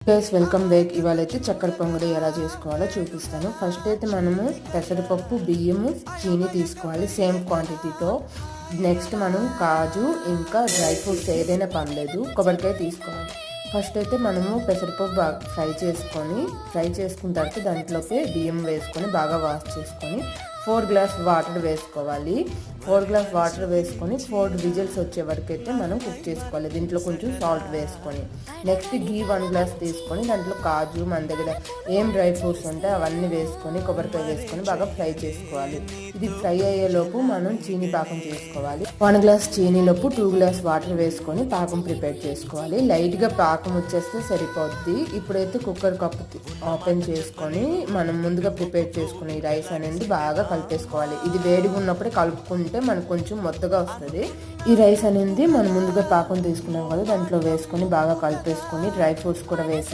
Guys welcome back. ఇవాళ అయితే చక్కెర పొంగలి ఎలా చేసుకోవాలో చూపిస్తాను. ఫస్ట్ అయితే మనము పెసరపప్పు, బియ్యము, చీని తీసుకోవాలి సేమ్ క్వాంటిటీతో. నెక్స్ట్ మనం కాజు ఇంకా డ్రై ఫ్రూట్స్ ఏదైనా పర్లేదు, కొబ్బరికాయ తీసుకోవాలి. ఫస్ట్ అయితే మనము పెసరపప్పు బాగా ఫ్రై చేసుకున్న తర్వాత దాంట్లోకి బియ్యం వేసుకొని బాగా వాష్ చేసుకొని 4 గ్లాస్ వాటర్ వేసుకోవాలి. 4 గ్లాస్ వాటర్ వేసుకొని 4 విజిల్స్ వచ్చే వరకు అయితే మనం కుక్ చేసుకోవాలి. దీంట్లో కొంచెం సాల్ట్ వేసుకొని నెక్స్ట్ గీ 1 గ్లాస్ తీసుకొని దాంట్లో కాజు, మన దగ్గర ఏం డ్రై ఫ్రూట్స్ ఉంటాయి అవన్నీ వేసుకొని కొబ్బరికాయ వేసుకొని బాగా ఫ్రై చేసుకోవాలి. ఇది ఫ్రై అయ్యేలోపు మనం చీనీ పాకం చేసుకోవాలి. 1 గ్లాస్ చీనీలోపు 2 గ్లాస్ వాటర్ వేసుకొని పాకం ప్రిపేర్ చేసుకోవాలి. లైట్గా పాకం వచ్చేస్తే సరిపోద్ది. ఇప్పుడైతే కుక్కర్ కప్పు ఓపెన్ చేసుకొని మనం ముందుగా ప్రిపేర్ చేసుకునే ఈ రైస్ అనేది బాగా కలిపేసుకోవాలి. ఇది వేడిగా ఉన్నప్పుడే కలుపుకుంటే మనకు కొంచెం మొత్తగా వస్తుంది. ఈ రైస్ అనేది మనం ముందుగా పాకం తీసుకున్నాం కదా, దాంట్లో వేసుకొని బాగా కలిపేసుకొని డ్రై ఫ్రూట్స్ కూడా వేసి